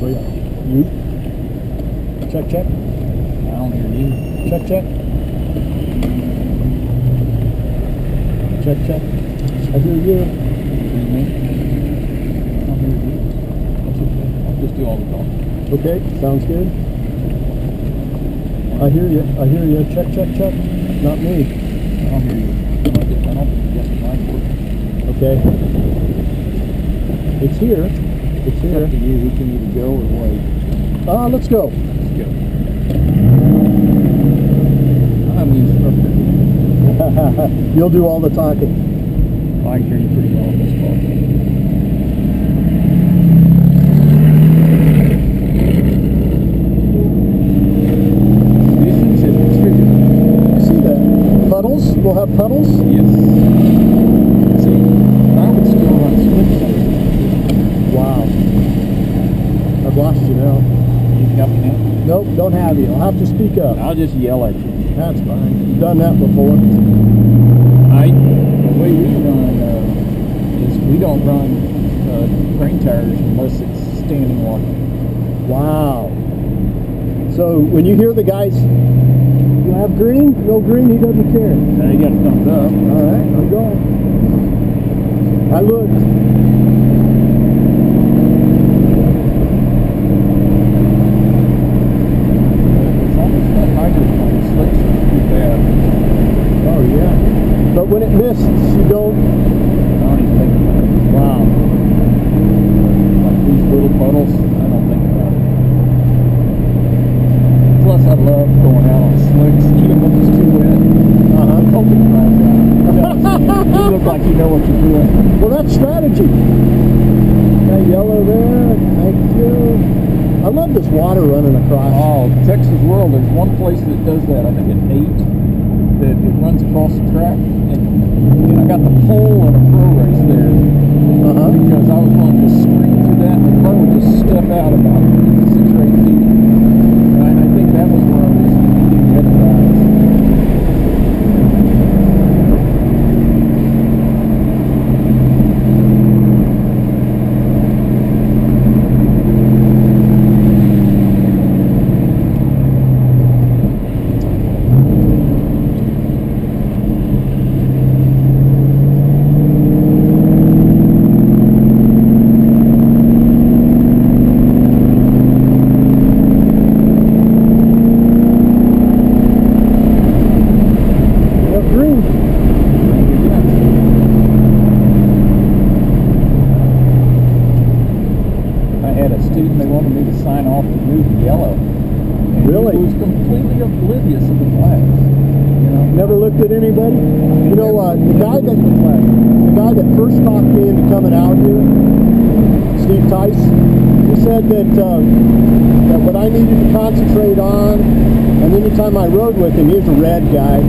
Wait. You. Check, check. I don't hear you. Check, check. Check, check. I hear you. You hear me? I don't hear you. That's okay. I'll just do all the talking. Okay, sounds good. I hear you. I hear you. Check, check, check. Not me. I don't hear you. When I get done, I'll get the mic working. Okay. It's here. It's It's here. up to you. We can either go or wait. Let's go. Let's go. I'm the instructor. You'll do all the talking. I can hear you pretty well on this call. We'll have puddles? Yes. See, I would still run slicks. Wow. I've lost you now. You got me now? Nope, don't have you. I'll have to speak up. I'll just yell at you. That's fine. You've done that before. The way we run is we don't run grain tires unless it's standing water. Wow. So when you hear the guys, you have green? No green, he doesn't care. Now you got a thumbs up. All right, I'm going. I looked. As long as it's not hydroplane, slicks are too bad. Oh yeah. But when it misses, you don't. I don't even think about it. Wow. Like these little puddles, I don't think about it. Plus, I love going out on slicks, even when it's too wet. Open your eyes out. You know what I'm saying? You look like you know what you're doing. Well, that's strategy. That yellow there, thank you. I love this water running across. Oh, Texas World, there's one place that does that, I think at 8, that it runs across the track. And I got the pole and a pro race there. Because I was going to just scream through that, and the car would just step out about 6 or 8 feet. And I think that was where I was getting the other guys. They wanted me to sign off to move yellow. And really? He was completely oblivious of the flags. You know? Never looked at anybody? You know what? The guy that first talked me into coming out here, Steve Tice, he said that what I needed to concentrate on, and anytime I rode with him, he was a red guy,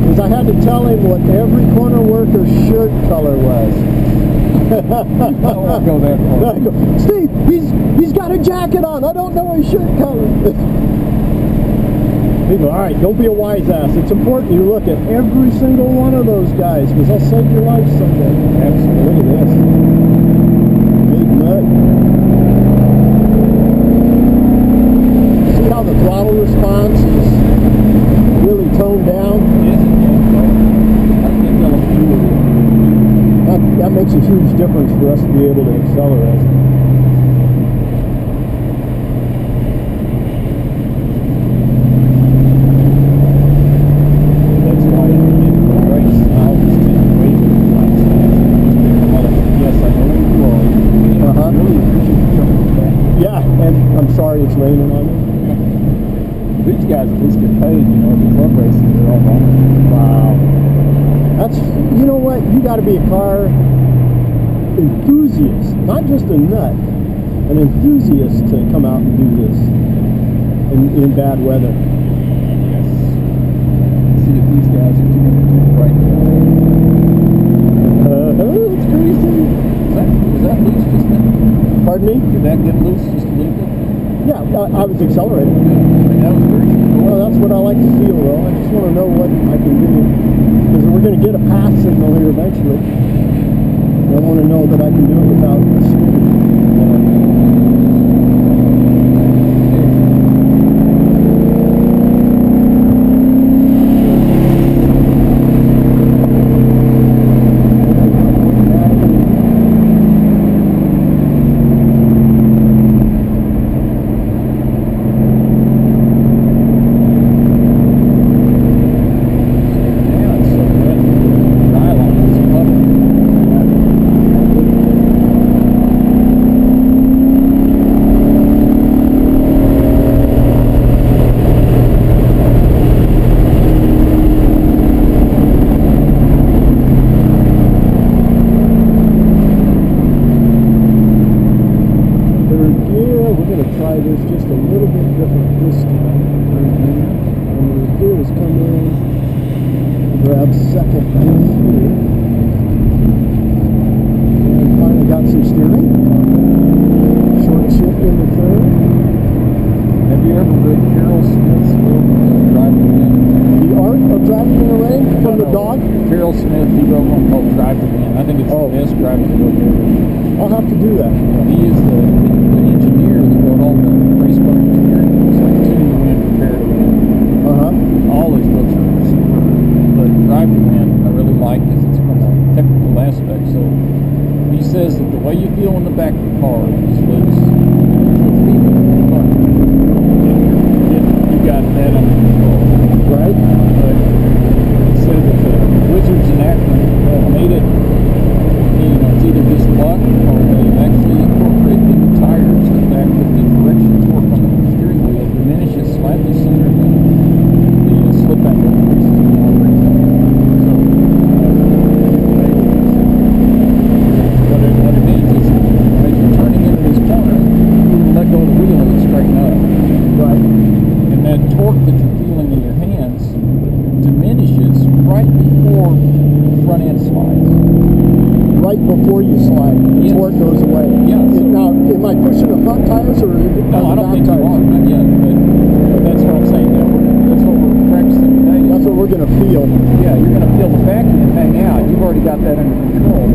was I had to tell him what every corner worker's shirt color was. I won't go that far. I go, Steve, he's got a jacket on. I don't know his shirt color. He go, all right, don't be a wise ass. It's important you look at every single one of those guys because they'll save your life someday. Absolutely. Look at this. Big nut. See how the throttle response is really toned down? Yes, That makes a huge difference for us to be able to accelerate. That's why in the race, I always take away from the flag stands. Yes, I know where you are. I really appreciate you coming back. Yeah, and I'm sorry it's raining on me. These guys at least get paid, you know, the club races, they're all gone. Wow. That's, you know what, you got to be a car enthusiast, not just a nut, an enthusiast to come out and do this in bad weather. Yes. See if these guys are doing it right now. It's crazy. Was that loose just then? Pardon me? Did that get loose just a little bit? Yeah, I was accelerating. That was very cool. Well, that's what I like to feel, though. I just want to know what I can do. Because we're going to get a pass signal here eventually. I want to know that I can do it without speed. there's just a little bit different this time. And what we'll do is come in, grab second here, and finally got some steering. Short shift into third. Have you ever read Carol Smith's book, Driving the Wind? The Art of Driving in the Rain from the dog? Carol Smith, he wrote one called Drive the Wind. I think it's the best driving book ever. I'll have to do that. He is the engineer that wrote all the race car engineering books, like Tune the Wind, Prepare to Win. All his books are super. But Drive the Wind I really like because it's from a technical aspect. So he says that the way you feel in the back of the car is loose. You got that under control. Right? But he said that the wizards in Akron made it, it's either just luck or they've actually incorporated in the tires the fact that the correction torque on the steering wheel diminishes slightly sooner than the slip angle increases in the operating. So, what it means is as you're turning into this corner, you let go of the wheel and it straighten up. Right. And that torque that you're feeling in your hands diminishes right before the front end slides. Right before you slide, the Yes. torque goes away. Yeah. Now, am I pushing the front tires or No, I don't back think you tires? are, not yet, but that's what I'm saying. That's what we're practicing today. That's what we're going to feel. Yeah, you're going to feel the vacuum and hang out. You've already got that under control.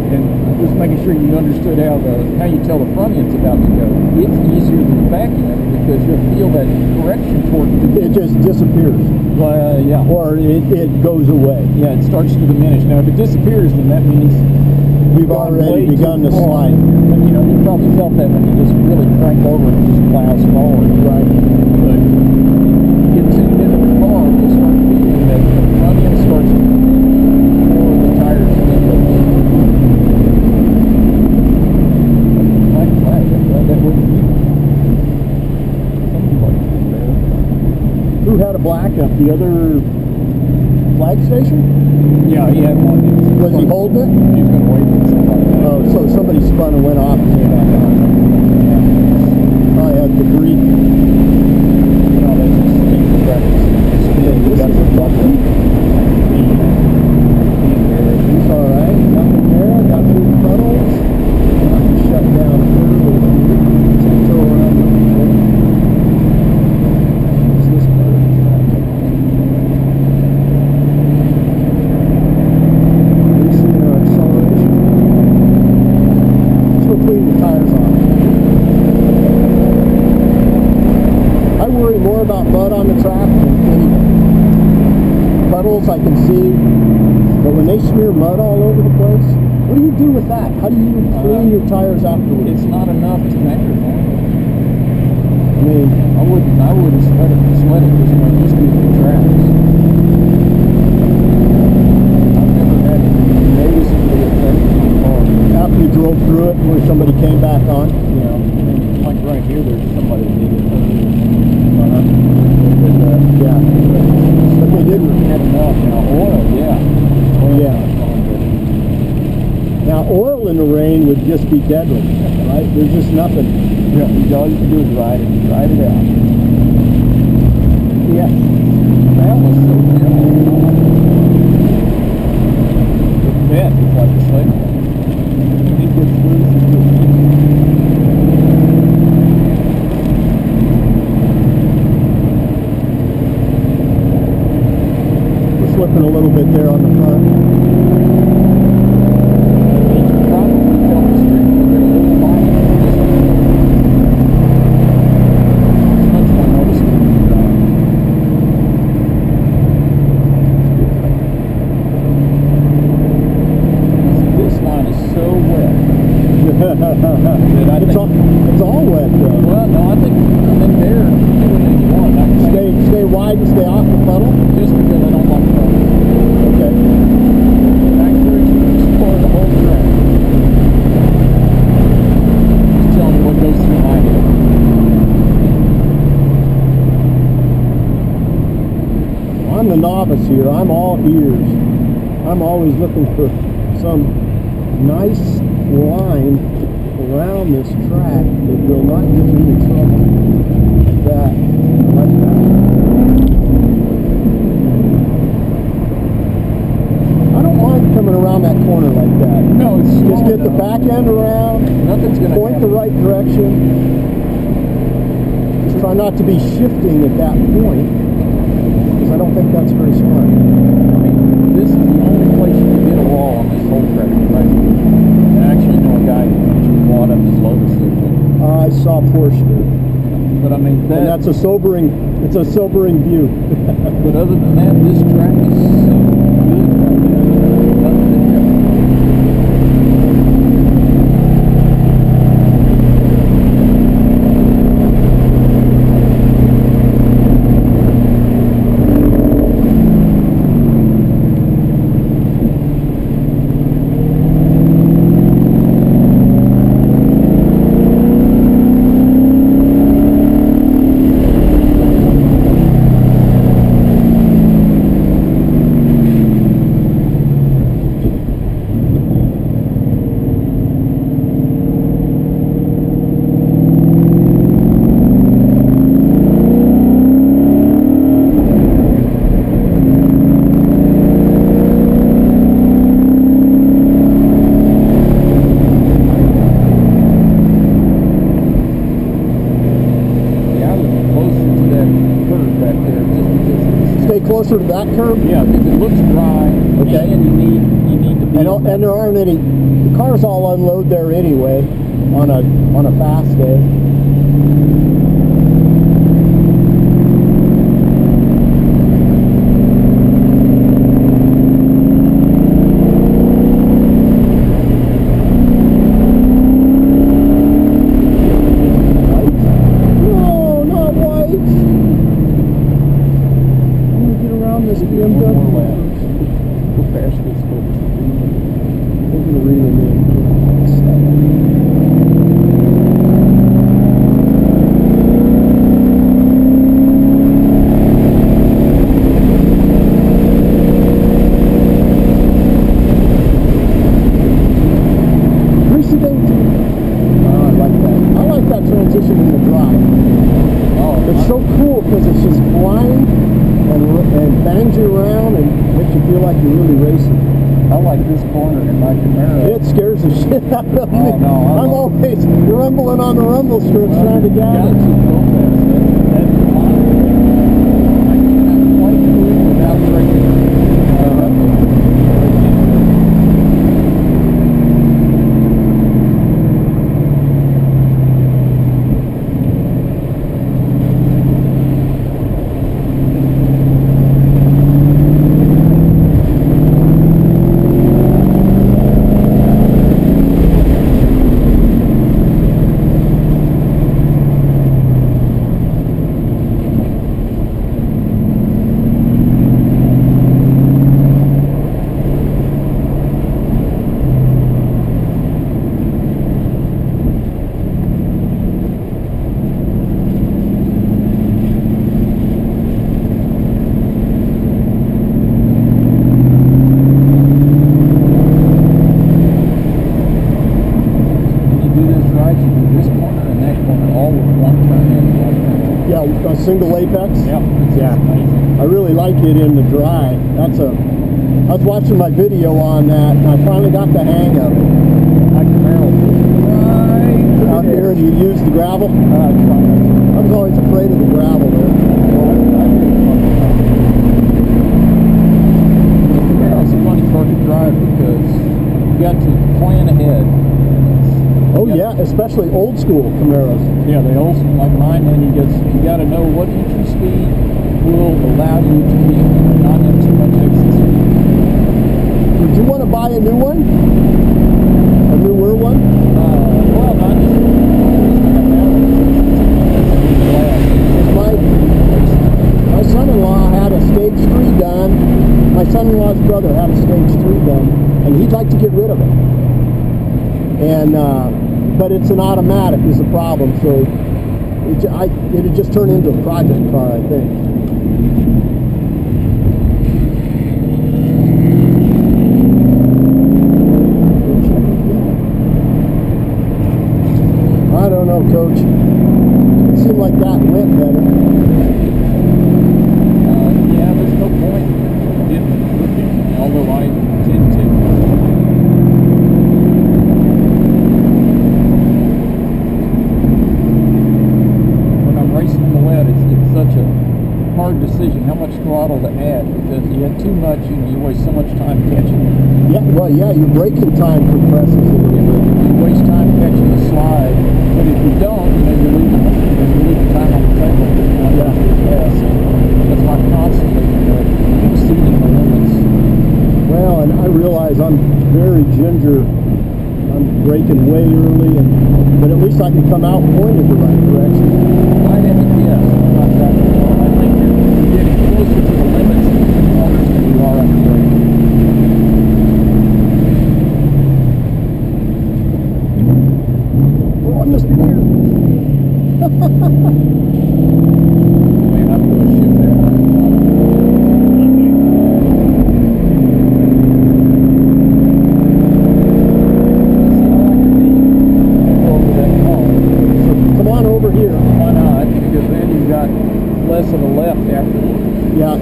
And just making sure you understood how you tell the front end's about to go. It's easier than the back end because you'll feel that correction torque. It just disappears. Yeah. Or it goes away. Yeah, it starts to diminish. Now, if it disappears, then that means We've already begun to slide. But, you probably felt that when you just really crank over and just plows forward. Right. But you get tuned into the car, you'll start feeling that the front end starts to before the tires get loose. Black flag, that wouldn't be. Somebody like it there. Who had a black at the other flag station? Yeah, he had one. Was he holding it? He was going to wait for somebody. Oh, so somebody spun and went off and came back on. I had debris. No, that's just the practice. You got to block it. He's all right. Nothing there. Got two puddles. I can shut down further. Tiptoe around the corner. What's this part? Releasing our acceleration. Let's go clean the tires off. I worry more about mud on the track than any puddles I can see. But when they smear mud all over the place, what do you do with that? How do you clean your tires afterwards? It's not enough to matter. I mean, I wouldn't sweat it just do the tracks. I've never had it noticeably affect my car. after you drove through it, where somebody came back on. And like right here, there's somebody that did it. Yeah. But they didn't. Had enough. Now oil, yeah. Oil, Yeah. Now, oil in the rain would just be deadly, right? There's just nothing. Yeah, all you can do is ride it out. Yeah. That was so gentle. The bed is like a sled. He gets loose and just We're slipping a little bit there on the front. It's all wet though. Well, no, I think there, anything you want. Stay wide and stay off the puddle? Just because I don't like puddles. Okay. I encourage you to explore the whole track. Just telling you what goes through my head. Well, I'm the novice here. I'm all ears. I'm always looking for some nice line around this track that will not get you in trouble. Like that. I like that. I don't mind coming around that corner like that. No, it's just get the back end around. Nothing's going to point the right direction. Just try not to be shifting at that point, because I don't think that's very smart. I mean, this is the only place you can get a wall on this whole track, right? I actually know a guy who actually bought up his Lotus there. I saw Porsche there. But I mean, and that's a sobering view. But other than that, this track is so good right now. Closer to that curb? Yeah, because it looks dry. Okay. And you need to be. And there aren't any. The cars all unload there anyway on a fast day. It scares the shit out of me. Oh, no, I'm always rumbling on the rumble strips trying to get it. Single apex? Yeah. I really like it in the dry. I was watching my video on that and I finally got the hang of it. Right out here, and you use the gravel? I was always afraid of the gravel there. It's a funny car to drive because you got to plan ahead. Oh yeah, especially old school Camaros. Yeah, the old school like mine, and you got to know what entry speed will allow you to keep not in too much excess speed. Would you want to buy a new one? A newer one? Well, not just my son-in-law had a stage 3 done. My son-in-law's brother had a stage 3 done, and he'd like to get rid of it. And but it's an automatic is the problem, so it'd just turn into a project car, I think. don't know, Coach. It seemed like that went better. Yeah, there's no point in looking, although I tend to. When I'm racing in the wet, it's such a hard decision how much throttle to add, because you have too much and you waste so much time catching it. Yeah, well, yeah, your braking time compresses a little bit. You waste time catching the slide, but if you don't, you're leaving time on the table. Yeah. So that's why I'm constantly exceeding the limits. Well, and I realize I'm very ginger. I'm braking way early, but at least I can come out pointed the right direction. I haven't yet. I think you're getting closer to the limits of the corners than you are on the brake. Oh, I missed it here. Man, I'm going to shift there. Come on over here. Why not? Because then you've got less of a left afterwards. Yeah.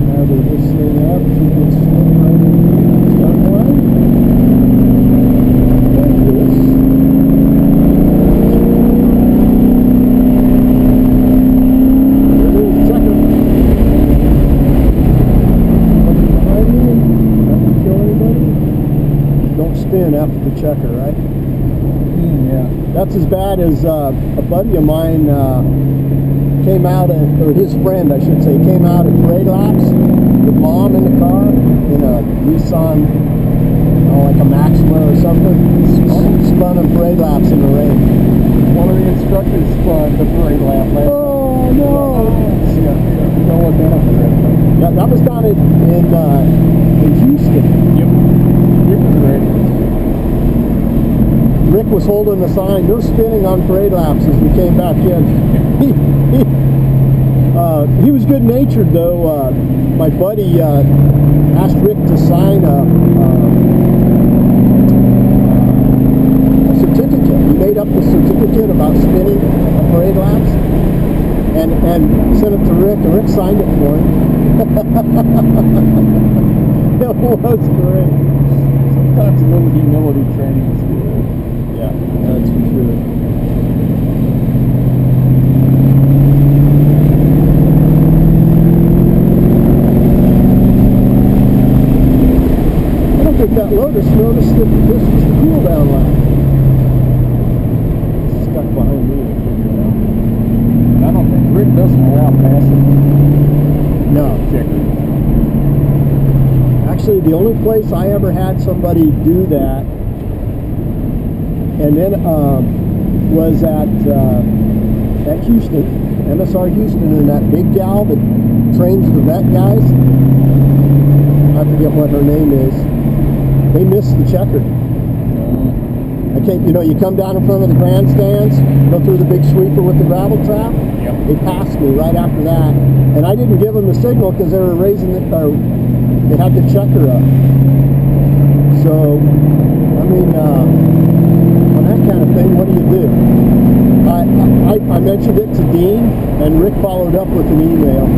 Gather this thing up, keep it slow right in. Start line. Like this. There it is, checker. Looking behind me. Nothing kill anybody. Don't spin after the checker, right? Yeah. That's as bad as a buddy of mine came out, or his friend, I should say, came out at parade laps with mom in the car in a Nissan, like a Maxima or something. Spun on parade laps in the rain. One of the instructors spun the parade lap last night. Oh no! Yeah, no one benefit. Yeah, that was down in Houston. Yep. You're correct. Rick was holding the sign, "No spinning on parade laps," as we came back in. He was good-natured, though. My buddy asked Rick to sign a certificate. He made up the certificate about spinning on parade laps and sent it to Rick, and Rick signed it for him. It was great. Sometimes a little humility training is good. Yeah, that's for sure. I think that Lotus noticed that this is the cool down line. It's stuck behind me to figure it out. I don't think Rick doesn't allow passing. No. Checker. Actually, the only place I ever had somebody do that, and then was at Houston, MSR Houston, and that big gal that trains the vet guys. I forget what her name is. They missed the checker. I can't, you come down in front of the grandstands, go through the big sweeper with the gravel trap. Yep. They passed me right after that, and I didn't give them the signal because they were raising it, or they had the checker up. So, I mean, on that kind of thing, what do you do? I mentioned it to Dean, and Rick followed up with an email.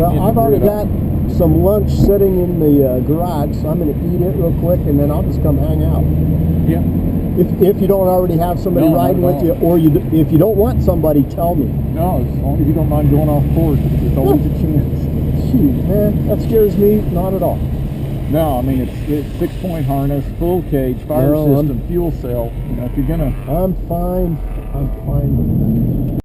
I've already got some lunch sitting in the garage, so I'm going to eat it real quick, and then I'll just come hang out. Yeah. If you don't already have somebody riding with you, or if you don't want somebody, tell me. No, as long as you don't mind going off course, there's always a chance. Shoot, man, that scares me not at all. No, I mean it's 6-point harness, full cage, fire system, fuel cell. You know, if you're gonna, I'm fine with that.